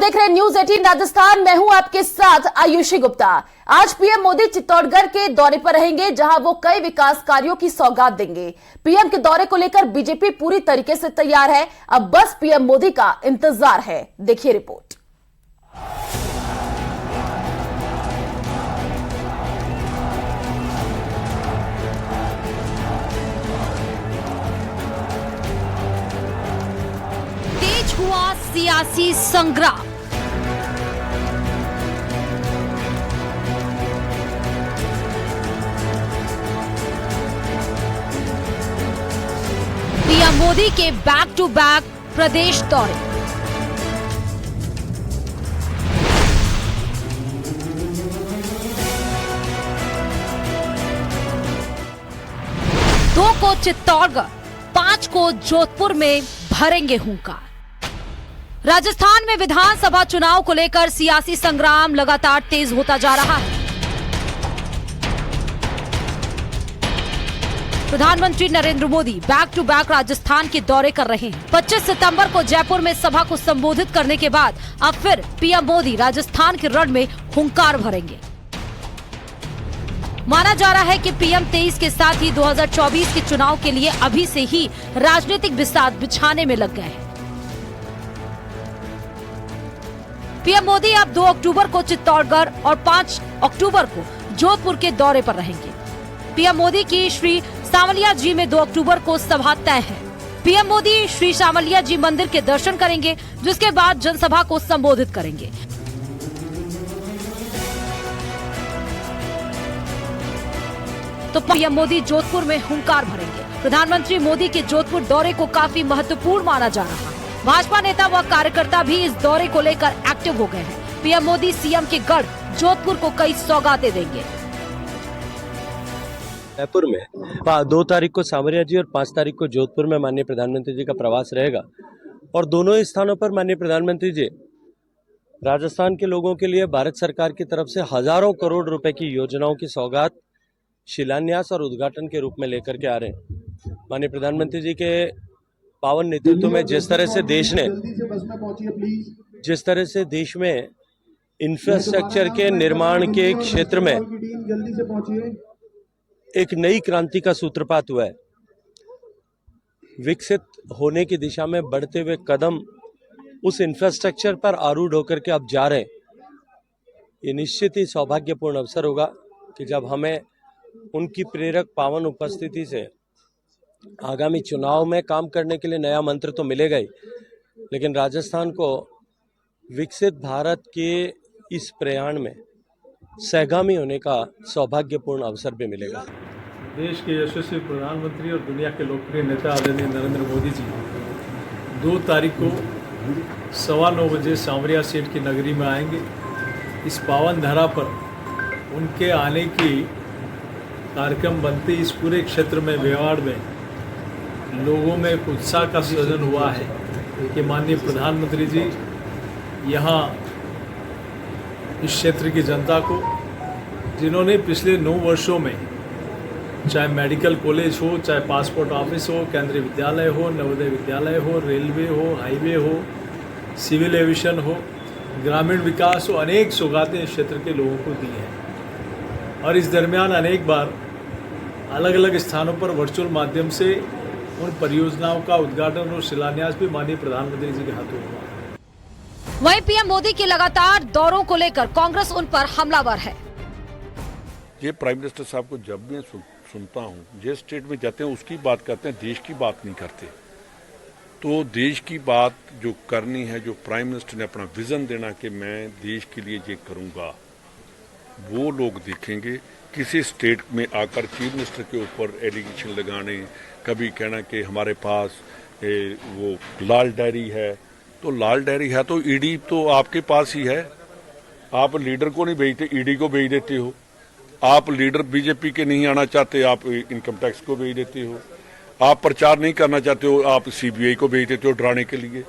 देख रहे हैं न्यूज 18 राजस्थान। मैं हूं आपके साथ आयुषी गुप्ता। आज पीएम मोदी चित्तौड़गढ़ के दौरे पर रहेंगे, जहां वो कई विकास कार्यों की सौगात देंगे। पीएम के दौरे को लेकर बीजेपी पूरी तरीके से तैयार है। अब बस पीएम मोदी का इंतजार है। देखिए रिपोर्ट। तेज हुआ सियासी संग्राम। पीएम मोदी के बैक टू बैक प्रदेश दौरे। दो को चित्तौड़गढ़, 5 को जोधपुर में भरेंगे हुंकार। राजस्थान में विधानसभा चुनाव को लेकर सियासी संग्राम लगातार तेज होता जा रहा है। प्रधानमंत्री Narendra Modi back to back Rajasthan के दौरे कर रहे हैं। 25 सितंबर को जयपुर में सभा को संबोधित करने के बाद अब फिर पीएम मोदी राजस्थान के रण में हुंकार भरेंगे। माना जा रहा है कि पीएम 23 के साथ ही 2024 के चुनाव के लिए अभी से ही राजनीतिक बिसात बिछाने में लग गए हैं। पीएम मोदी अब 2 अक्टूबर को चित्तौड़गढ़ और 5 अक्टूबर को जोधपुर के दौरे पर रहेंगे। पीएम मोदी की श्री सामलिया जी में 2 अक्टूबर को सभा तय है। पीएम मोदी श्री सामलिया जी मंदिर के दर्शन करेंगे, जिसके बाद जनसभा को संबोधित करेंगे। तो पीएम मोदी जोधपुर में हुंकार भरेंगे। प्रधानमंत्री मोदी के जोधपुर दौरे को काफी महत्वपूर्ण माना जा रहा है। भाजपा नेता व कार्यकर्ता भी इस दौरे को लेकर एक्टिव हो गए हैं। पीएम मोदी सीएम के गढ़ जोधपुर को कई सौगातें देंगे। जयपुर में 2 तारीख को सामरिया जी और 5 तारीख को जोधपुर में माननीय प्रधानमंत्री जी का प्रवास रहेगा और दोनों ही स्थानों पर माननीय प्रधानमंत्री जी राजस्थान के लोगों के लिए भारत सरकार की तरफ से हजारों करोड़ रुपए की योजनाओं की सौगात, शिलान्यास और उद्घाटन के रूप में लेकर के आ रहे हैं। माननीय प्रधानमंत्री जी के पावन नेतृत्व में जिस तरह से देश में इंफ्रास्ट्रक्चर के निर्माण के क्षेत्र में एक नई क्रांति का सूत्रपात हुआ है, विकसित होने की दिशा में बढ़ते हुए कदम उस इंफ्रास्ट्रक्चर पर आरूढ़ होकर के अब जा रहे हैं। ये निश्चित ही सौभाग्यपूर्ण अवसर होगा कि जब हमें उनकी प्रेरक पावन उपस्थिति से आगामी चुनाव में काम करने के लिए नया मंत्र तो मिलेगा ही, लेकिन राजस्थान को विकसित भारत के इस प्रयाण में सहगामी होने का सौभाग्यपूर्ण अवसर भी मिलेगा। देश के यशस्वी प्रधानमंत्री और दुनिया के लोकप्रिय नेता आदरणीय नरेंद्र मोदी जी 2 तारीख को 9:15 बजे सामरिया सीट की नगरी में आएंगे। इस पावन धरा पर उनके आने की कार्यक्रम बनते इस पूरे क्षेत्र में मेवाड़ में लोगों में एक उत्साह का सृजन हुआ है कि माननीय प्रधानमंत्री जी यहाँ इस क्षेत्र की जनता को, जिन्होंने पिछले 9 वर्षों में चाहे मेडिकल कॉलेज हो, चाहे पासपोर्ट ऑफिस हो, केंद्रीय विद्यालय हो, नवोदय विद्यालय हो, रेलवे हो, हाईवे हो, सिविल एविएशन हो, ग्रामीण विकास हो, अनेक सौगातें इस क्षेत्र के लोगों को दी हैं। और इस दरमियान अनेक बार अलग अलग स्थानों पर वर्चुअल माध्यम से उन परियोजनाओं का उद्घाटन और शिलान्यास भी माननीय प्रधानमंत्री जी के हाथों हुआ। वहीं पीएम मोदी के लगातार दौरों को लेकर कांग्रेस उन पर हमलावर है। ये प्राइम मिनिस्टर साहब को जब मैं सुनता हूँ, जिस स्टेट में जाते हैं उसकी बात करते हैं, देश की बात नहीं करते। तो देश की बात जो करनी है, जो प्राइम मिनिस्टर ने अपना विजन देना कि मैं देश के लिए ये करूँगा, वो लोग देखेंगे। किसी स्टेट में आकर चीफ मिनिस्टर के ऊपर एलिगेशन लगाने, कभी कहना कि हमारे पास वो लाल डायरी है, तो लाल डायरी है तो ईडी तो आपके पास ही है। आप लीडर को नहीं भेजते, ईडी को भेज देते हो। आप लीडर बीजेपी के नहीं आना चाहते, आप इनकम टैक्स को भेज देते हो। आप प्रचार नहीं करना चाहते हो, आप सीबीआई को भेज देते हो डराने के लिए।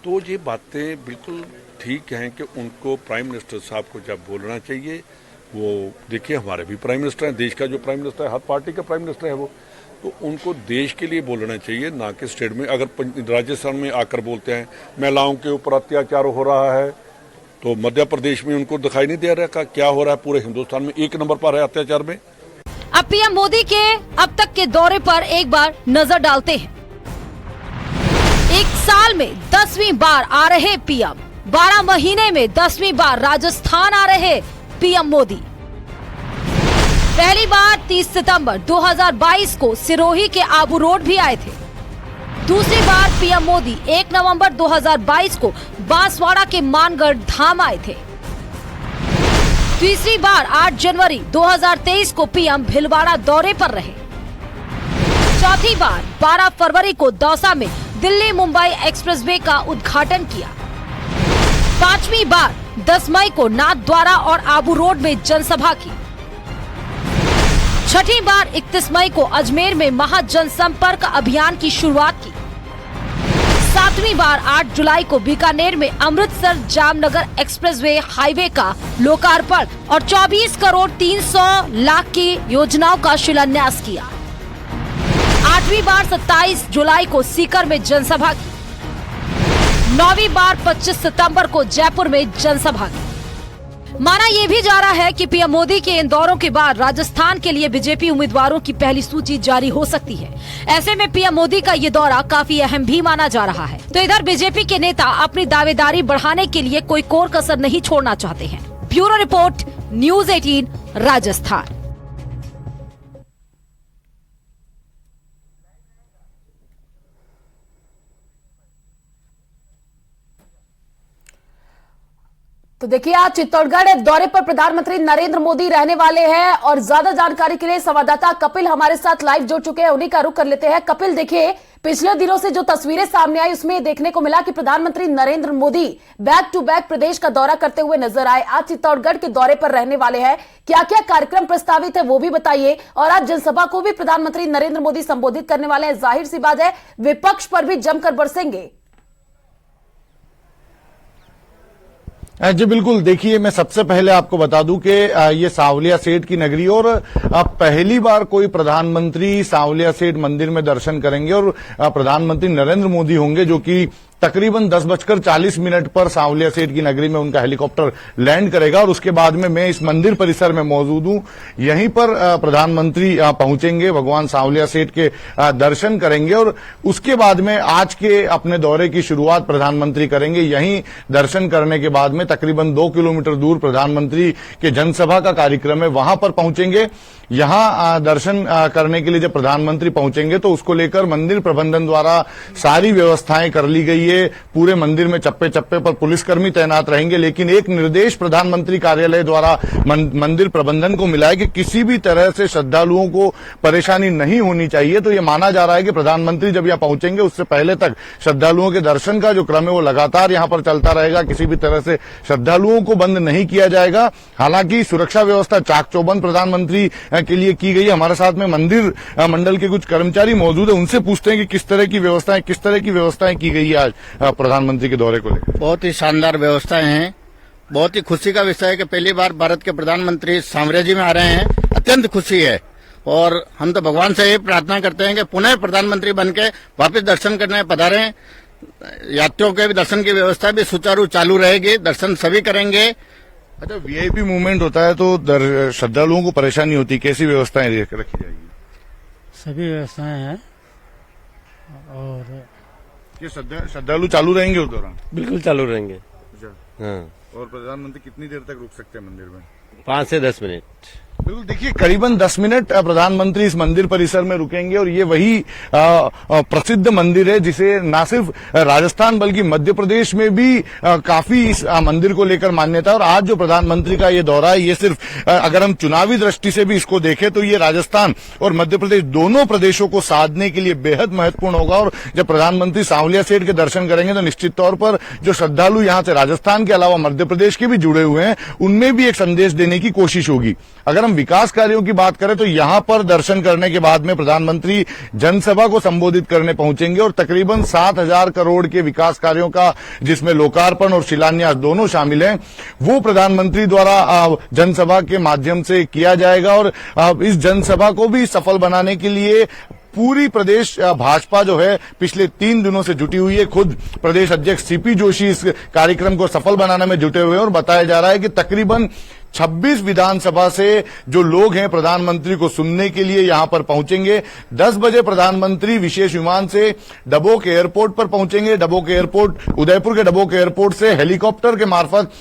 तो ये बातें बिल्कुल ठीक हैं कि उनको प्राइम मिनिस्टर साहब को जब बोलना चाहिए, वो देखिए हमारे भी प्राइम मिनिस्टर हैं, देश का जो प्राइम मिनिस्टर है, हर पार्टी का प्राइम मिनिस्टर है वो, तो उनको देश के लिए बोलना चाहिए, ना कि स्टेट में। अगर राजस्थान में आकर बोलते हैं महिलाओं के ऊपर अत्याचार हो रहा है, तो मध्य प्रदेश में उनको दिखाई नहीं दे रहा क्या हो रहा है, पूरे हिंदुस्तान में 1 नंबर पर है अत्याचार में। अब पीएम मोदी के अब तक के दौरे पर एक बार नजर डालते हैं। एक साल में 10वीं बार आ रहे पीएम, 12 महीने में 10वीं बार राजस्थान आ रहे पीएम मोदी। पहली बार 30 सितंबर 2022 को सिरोही के आबू रोड भी आए थे। दूसरी बार पीएम मोदी 1 नवंबर 2022 को बांसवाड़ा के मानगढ़ धाम आए थे। तीसरी बार 8 जनवरी 2023 को पीएम भीलवाड़ा दौरे पर रहे। चौथी बार 12 फरवरी को दौसा में दिल्ली मुंबई एक्सप्रेसवे का उद्घाटन किया। पांचवी बार 10 मई को नाथद्वारा और आबू रोड में जनसभा की। छठी बार 31 मई को अजमेर में महाजनसंपर्क अभियान की शुरुआत की। सातवीं बार 8 जुलाई को बीकानेर में अमृतसर जामनगर एक्सप्रेसवे हाईवे का लोकार्पण और 24 करोड़ 300 लाख की योजनाओं का शिलान्यास किया। आठवीं बार 27 जुलाई को सीकर में जनसभा की। 9वीं बार 25 सितंबर को जयपुर में जनसभा की। माना यह भी जा रहा है कि पीएम मोदी के इन दौरों के बाद राजस्थान के लिए बीजेपी उम्मीदवारों की पहली सूची जारी हो सकती है। ऐसे में पीएम मोदी का ये दौरा काफी अहम भी माना जा रहा है। तो इधर बीजेपी के नेता अपनी दावेदारी बढ़ाने के लिए कोई कोर कसर नहीं छोड़ना चाहते हैं। Bureau report, news 18 Rajasthan. तो देखिए, आज चित्तौड़गढ़ दौरे पर प्रधानमंत्री नरेंद्र मोदी रहने वाले हैं और ज्यादा जानकारी के लिए संवाददाता कपिल हमारे साथ लाइव जुड़ चुके हैं, उन्हीं का रुख कर लेते हैं। कपिल, देखिए, पिछले दिनों से जो तस्वीरें सामने आई उसमें देखने को मिला कि प्रधानमंत्री Narendra Modi back to back प्रदेश का दौरा करते हुए नजर आए। आज चित्तौड़गढ़ के दौरे पर रहने वाले हैं, क्या क्या कार्यक्रम प्रस्तावित है वो भी बताइए। और आज जनसभा को भी प्रधानमंत्री नरेंद्र मोदी संबोधित करने वाले हैं। जाहिर सी बात है, विपक्ष पर भी जमकर बरसेंगे। जी बिल्कुल, देखिए, मैं सबसे पहले आपको बता दूं कि ये सांवलिया सेठ की नगरी और पहली बार कोई प्रधानमंत्री सांवलिया सेठ मंदिर में दर्शन करेंगे और प्रधानमंत्री नरेंद्र मोदी होंगे, जो कि तकरीबन 10:40 पर सांवलिया सेठ की नगरी में उनका हेलीकॉप्टर लैंड करेगा। और उसके बाद में मैं इस मंदिर परिसर में मौजूद हूं, यहीं पर प्रधानमंत्री पहुंचेंगे, भगवान सांवलिया सेठ के दर्शन करेंगे और उसके बाद में आज के अपने दौरे की शुरुआत प्रधानमंत्री करेंगे। यहीं दर्शन करने के बाद में तकरीबन 2 किलोमीटर दूर प्रधानमंत्री के जनसभा का कार्यक्रम है, वहां पर पहुंचेंगे। यहां दर्शन करने के लिए जब प्रधानमंत्री पहुंचेंगे तो उसको लेकर मंदिर प्रबंधन द्वारा सारी व्यवस्थाएं कर ली गई है। पूरे मंदिर में चप्पे चप्पे पर पुलिसकर्मी तैनात रहेंगे, लेकिन एक निर्देश प्रधानमंत्री कार्यालय द्वारा मंदिर प्रबंधन को मिला है कि किसी भी तरह से श्रद्धालुओं को परेशानी नहीं होनी चाहिए। तो यह माना जा रहा है कि प्रधानमंत्री जब यहां पहुंचेंगे उससे पहले तक श्रद्धालुओं के दर्शन का जो क्रम है वो लगातार यहां पर चलता रहेगा। किसी भी तरह से श्रद्धालुओं को बंद नहीं किया जाएगा। हालांकि सुरक्षा व्यवस्था चाक चौबंद प्रधानमंत्री के लिए की गई है। हमारे साथ में मंदिर मंडल के कुछ कर्मचारी मौजूद है, उनसे पूछते हैं कि किस तरह की व्यवस्थाएं की गई है आज प्रधानमंत्री के दौरे को लेकर। बहुत ही शानदार व्यवस्थाएं हैं। बहुत ही खुशी का विषय है कि पहली बार भारत के प्रधानमंत्री सांवरिया जी में आ रहे हैं। अत्यंत खुशी है और हम तो भगवान से ये प्रार्थना करते हैं कि पुनः प्रधानमंत्री बनके वापस दर्शन करने पधारें। यात्रियों के भी दर्शन की व्यवस्था भी सुचारू चालू रहेगी, दर्शन सभी करेंगे। अच्छा, वीआईपी मूवमेंट होता है तो श्रद्धालुओं को परेशानी होती है, कैसी व्यवस्थाएं रखी जाएगी? सभी व्यवस्थाएं हैं और ये श्रद्धालु चालू रहेंगे उस दौरान? बिल्कुल चालू रहेंगे। हाँ। और प्रधानमंत्री कितनी देर तक रुक सकते हैं मंदिर में? 5 से 10 मिनट। बिल्कुल, देखिए, करीबन 10 मिनट प्रधानमंत्री इस मंदिर परिसर में रुकेंगे और ये वही प्रसिद्ध मंदिर है जिसे न सिर्फ राजस्थान बल्कि मध्य प्रदेश में भी काफी इस मंदिर को लेकर मान्यता है। और आज जो प्रधानमंत्री का ये दौरा है, ये सिर्फ अगर हम चुनावी दृष्टि से भी इसको देखें तो ये राजस्थान और मध्य प्रदेश दोनों प्रदेशों को साधने के लिए बेहद महत्वपूर्ण होगा। और जब प्रधानमंत्री सांवलिया सेठ के दर्शन करेंगे तो निश्चित तौर पर जो श्रद्धालु यहाँ से राजस्थान के अलावा मध्य प्रदेश के भी जुड़े हुए हैं उनमें भी एक संदेश देने की कोशिश होगी। अगर हम विकास कार्यों की बात करें तो यहां पर दर्शन करने के बाद में प्रधानमंत्री जनसभा को संबोधित करने पहुंचेंगे और तकरीबन 7,000 करोड़ के विकास कार्यों का, जिसमें लोकार्पण और शिलान्यास दोनों शामिल हैं, वो प्रधानमंत्री द्वारा जनसभा के माध्यम से किया जाएगा। और इस जनसभा को भी सफल बनाने के लिए पूरी प्रदेश भाजपा जो है पिछले 3 दिनों से जुटी हुई है। खुद प्रदेश अध्यक्ष सीपी जोशी इस कार्यक्रम को सफल बनाने में जुटे हुए हैं और बताया जा रहा है कि तकरीबन 26 विधानसभा से जो लोग हैं प्रधानमंत्री को सुनने के लिए यहां पर पहुंचेंगे। 10 बजे प्रधानमंत्री विशेष विमान से डबोक एयरपोर्ट पर पहुंचेंगे। डबोक एयरपोर्ट, उदयपुर के डबोक एयरपोर्ट से हेलीकॉप्टर के मार्फत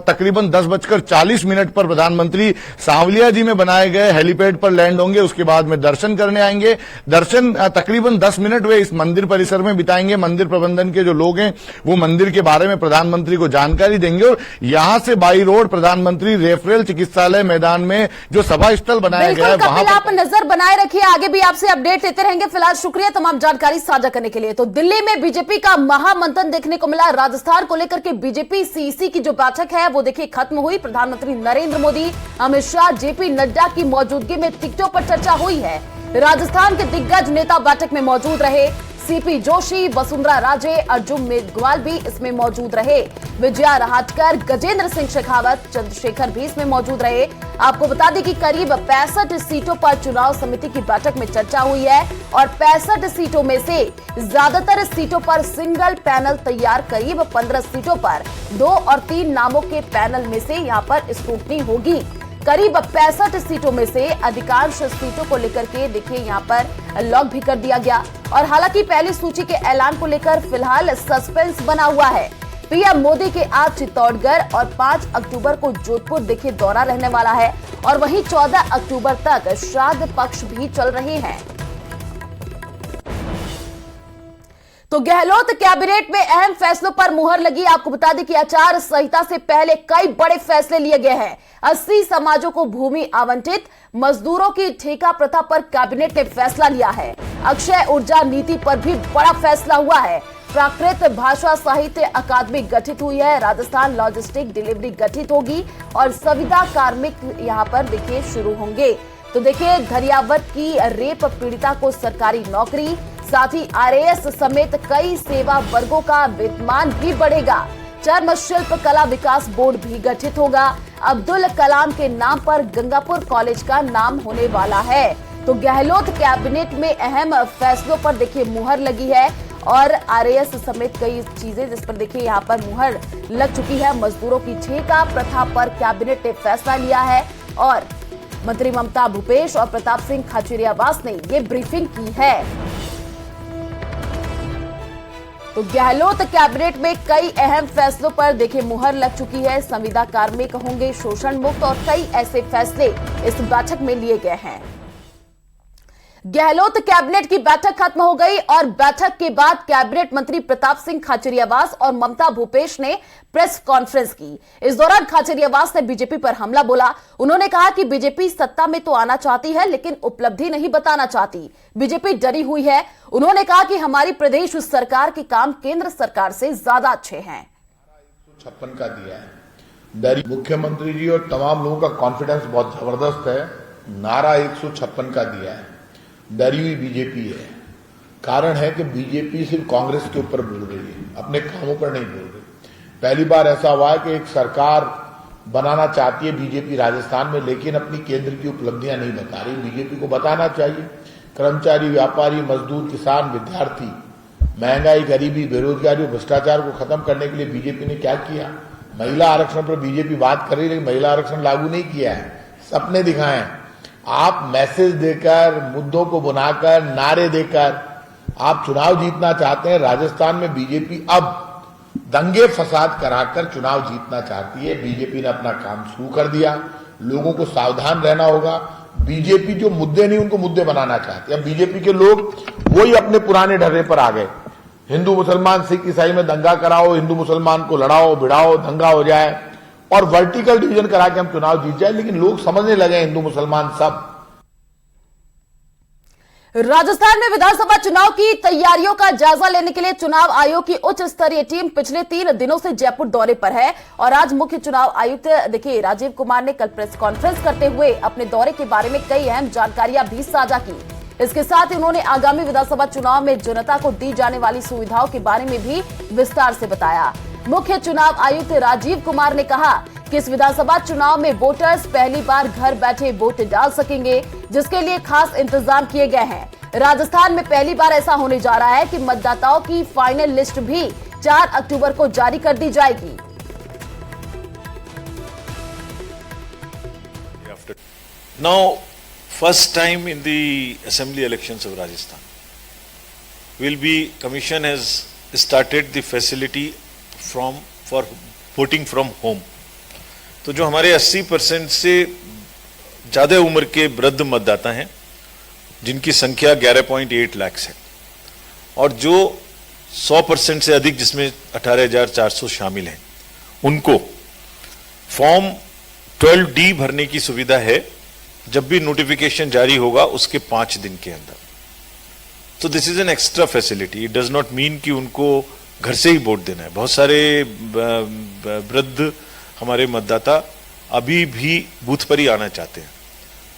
तकरीबन 10:40 पर प्रधानमंत्री सांवलिया जी में बनाए गए हेलीपैड पर लैंड होंगे। उसके बाद में दर्शन करने आएंगे। दर्शन तकरीबन 10 मिनट वे इस मंदिर परिसर में बिताएंगे। मंदिर प्रबंधन के जो लोग हैं वो मंदिर के बारे में प्रधानमंत्री को जानकारी देंगे और यहां से बाई रोड प्रधानमंत्री रेफरल चिकित्सालय मैदान में जो सभा स्थल बनाया गया है वहां पर आप नजर बनाए रखिए। आगे भी आपसे अपडेट लेते रहेंगे। फिलहाल शुक्रिया तमाम जानकारी साझा करने के लिए। तो दिल्ली में बीजेपी का महामंथन देखने को मिला। राजस्थान को लेकर के बीजेपी सीईसी की जो बैठक है वो देखिए खत्म हुई। प्रधानमंत्री नरेंद्र मोदी, अमित शाह, जेपी नड्डा की मौजूदगी में टिकटों पर चर्चा हुई है। राजस्थान के दिग्गज नेता बैठक में मौजूद रहे। सीपी जोशी, वसुंधरा राजे, अर्जुन मेघवाल भी इसमें मौजूद रहे। विजया रहाटकर, गजेंद्र सिंह शेखावत, चंद्रशेखर भी इसमें मौजूद रहे। आपको बता दें कि करीब 65 सीटों पर चुनाव समिति की बैठक में चर्चा हुई है और 65 सीटों में से ज्यादातर सीटों पर सिंगल पैनल तैयार। करीब 15 सीटों पर 2 और 3 नामों के पैनल में से यहां पर स्क्रूटनी होगी। करीब 65 सीटों में से अधिकांश सीटों को लेकर के देखिए यहां पर लॉक भी कर दिया गया। और हालांकि पहली सूची के ऐलान को लेकर फिलहाल सस्पेंस बना हुआ है। पीएम मोदी के आज चित्तौड़गढ़ और 5 अक्टूबर को जोधपुर देखिए दौरा रहने वाला है और वहीं 14 अक्टूबर तक श्राद्ध पक्ष भी चल रहे हैं। तो गहलोत कैबिनेट में अहम फैसलों पर मुहर लगी। आपको बता दें कि आचार संहिता से पहले कई बड़े फैसले लिए गए हैं। 80 समाजों को भूमि आवंटित, मजदूरों की ठेका प्रथा पर कैबिनेट ने फैसला लिया है। अक्षय ऊर्जा नीति पर भी बड़ा फैसला हुआ है। प्राकृत भाषा साहित्य अकादमी गठित हुई है। राजस्थान लॉजिस्टिक डिलीवरी गठित होगी और संविदा कार्मिक यहां पर देखिए शुरू होंगे। तो देखिए धरियावत की रेप पीड़िता को सरकारी नौकरी, साथ ही आरएएस समेत कई सेवा वर्गों का वेतन भी बढ़ेगा। चर्म शिल्प कला विकास बोर्ड भी गठित होगा। अब्दुल कलाम के नाम पर गंगापुर कॉलेज का नाम होने वाला है। तो गहलोत कैबिनेट में अहम फैसलों पर देखिए मुहर लगी है और आरएएस समेत कई चीजें जिस पर देखिए यहाँ पर मुहर लग चुकी है। मजदूरों की ठेका प्रथा पर कैबिनेट ने फैसला लिया है और मंत्री ममता भूपेश और प्रताप सिंह खाचरियावास ने ये ब्रीफिंग की है। तो गहलोत कैबिनेट में कई अहम फैसलों पर देखिए मुहर लग चुकी है। संविदा कार्मिक होंगे शोषण मुक्त और कई ऐसे फैसले इस बैठक में लिए गए हैं। गहलोत कैबिनेट की बैठक खत्म हो गई और बैठक के बाद कैबिनेट मंत्री प्रताप सिंह खाचरियावास और ममता भूपेश ने प्रेस कॉन्फ्रेंस की। इस दौरान खाचरियावास ने बीजेपी पर हमला बोला। उन्होंने कहा कि बीजेपी सत्ता में तो आना चाहती है लेकिन उपलब्धि नहीं बताना चाहती। बीजेपी डरी हुई है। उन्होंने कहा कि हमारी प्रदेश सरकार के काम केंद्र सरकार से ज्यादा अच्छे हैं। 156 का दिया है। मुख्यमंत्री जी और तमाम लोगों का कॉन्फिडेंस बहुत जबरदस्त है। नारा 156 का दिया है। डरी हुई बीजेपी है। कारण है कि बीजेपी सिर्फ कांग्रेस के ऊपर बोल रही है, अपने कामों पर नहीं बोल रही। पहली बार ऐसा हुआ है कि एक सरकार बनाना चाहती है बीजेपी राजस्थान में, लेकिन अपनी केंद्र की उपलब्धियां नहीं बता रही। बीजेपी को बताना चाहिए। कर्मचारी, व्यापारी, मजदूर, किसान, विद्यार्थी, महंगाई, गरीबी, बेरोजगारी और भ्रष्टाचार को खत्म करने के लिए बीजेपी ने क्या किया। महिला आरक्षण पर बीजेपी बात कर रही है लेकिन महिला आरक्षण लागू नहीं किया है। सपने दिखाए। आप मैसेज देकर, मुद्दों को बुनाकर, नारे देकर आप चुनाव जीतना चाहते हैं। राजस्थान में बीजेपी अब दंगे फसाद कराकर चुनाव जीतना चाहती है। बीजेपी ने अपना काम शुरू कर दिया। लोगों को सावधान रहना होगा। बीजेपी जो मुद्दे नहीं उनको मुद्दे बनाना चाहती है। अब बीजेपी के लोग वही अपने पुराने ढर्रे पर आ गए। हिंदू मुसलमान, सिख ईसाई में दंगा कराओ, हिंदू मुसलमान को लड़ाओ भिड़ाओ, दंगा हो जाए और वर्टिकल डिवीजन करा के हम चुनाव जीत जाए। लेकिन लोग समझने लगे हिंदू मुसलमान सब। राजस्थान में विधानसभा चुनाव की तैयारियों का जायजा लेने के लिए चुनाव आयोग की उच्च स्तरीय टीम पिछले 3 दिनों से जयपुर दौरे पर है और आज मुख्य चुनाव आयुक्त देखिए राजीव कुमार ने कल प्रेस कॉन्फ्रेंस करते हुए अपने दौरे के बारे में कई अहम जानकारियां भी साझा की। इसके साथ ही उन्होंने आगामी विधानसभा चुनाव में जनता को दी जाने वाली सुविधाओं के बारे में भी विस्तार से बताया। मुख्य चुनाव आयुक्त राजीव कुमार ने कहा कि इस विधानसभा चुनाव में वोटर्स पहली बार घर बैठे वोट डाल सकेंगे, जिसके लिए खास इंतजाम किए गए हैं। राजस्थान में पहली बार ऐसा होने जा रहा है कि मतदाताओं की फाइनल लिस्ट भी 4 अक्टूबर को जारी कर दी जाएगी। Now, first time in the assembly elections of Rajasthan, Commission has started the facility for voting from home. तो जो हमारे 80% से ज्यादा उम्र के वृद्ध मतदाता हैं, जिनकी संख्या 11.8 लाख है, और जो 100% से अधिक, जिसमें 18,400 शामिल हैं, उनको फॉर्म 12D भरने की सुविधा है जब भी नोटिफिकेशन जारी होगा उसके 5 दिन के अंदर। तो this is an extra facility. It does not mean कि उनको घर से ही वोट देना है। बहुत सारे वृद्ध हमारे मतदाता अभी भी बूथ पर ही आना चाहते हैं,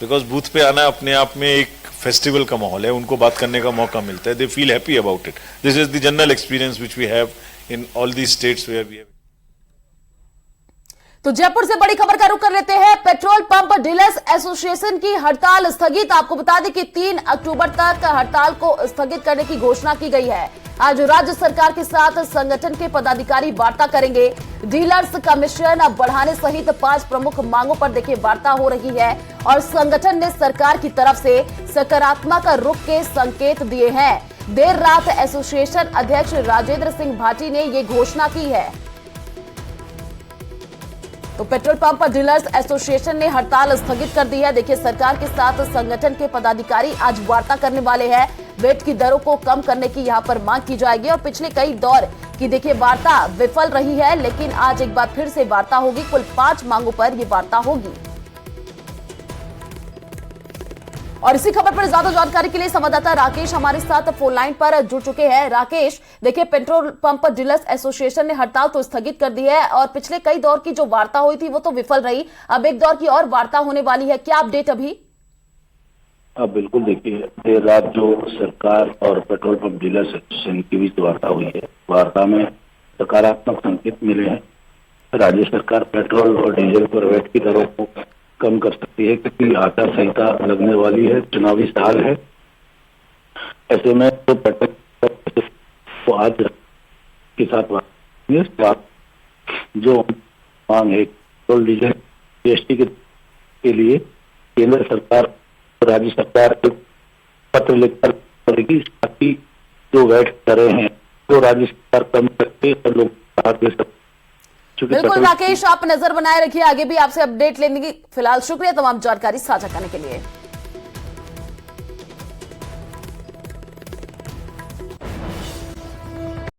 बिकॉज बूथ पे आना अपने आप में एक फेस्टिवल का माहौल है, उनको बात करने का मौका मिलता है। They feel happy about it. This is the general experience which we have in all the states where we have. तो जयपुर से बड़ी खबर का रुख कर लेते हैं। पेट्रोल पंप डीलर्स एसोसिएशन की हड़ताल स्थगित। आपको बता दें कि 3 अक्टूबर तक हड़ताल को स्थगित करने की घोषणा की गई है। आज राज्य सरकार के साथ संगठन के पदाधिकारी वार्ता करेंगे। डीलर्स कमीशन अब बढ़ाने सहित 5 प्रमुख मांगों पर देखिए वार्ता हो रही है, और संगठन ने सरकार की तरफ से सकारात्मक रुख के संकेत दिए हैं। देर रात एसोसिएशन अध्यक्ष राजेंद्र सिंह भाटी ने ये घोषणा की है। तो पेट्रोल पंप डीलर्स एसोसिएशन ने हड़ताल स्थगित कर दी है। देखिए, सरकार के साथ संगठन के पदाधिकारी आज वार्ता करने वाले हैं। वेट की दरों को कम करने की यहां पर मांग की जाएगी, और पिछले कई दौर की देखिए वार्ता विफल रही है, लेकिन आज एक बार फिर से वार्ता होगी। कुल 5 मांगों पर यह वार्ता होगी। और इसी खबर पर ज्यादा जानकारी के लिए संवाददाता राकेश हमारे साथ फोन लाइन पर जुड़ चुके हैं। राकेश, देखिए, पेट्रोल पंप डीलर्स एसोसिएशन ने हड़ताल तो स्थगित कर दी है, और पिछले कई दौर की जो वार्ता हुई थी वो तो विफल रही। अब एक दौर की और वार्ता होने वाली है, क्या अपडेट अभी? बिल्कुल, देखिए, देर रात जो सरकार और पेट्रोल पंप डीलर्स एसोसिएशन की बीच वार्ता हुई है, वार्ता में सकारात्मक संकेत मिले हैं। राज्य सरकार पेट्रोल और डीजल पर वैट की दरों को कम कर सकती है, क्योंकि आचार संहिता लगने वाली है, चुनावी साल है। ऐसे में तो पेट्रोल को आज के साथ जो मांग है पेट्रोल डीजल जीएसटी के लिए केंद्र सरकार राज्य सरकार को पत्र लिखकर करेगी, ताकि जो वैट दरें हैं तो राज्य सरकार कम करके और लोग राहत दे सकते। बिल्कुल राकेश, आप नजर बनाए रखिए, आगे भी आपसे अपडेट लेने की। फिलहाल शुक्रिया तमाम जानकारी साझा करने के लिए।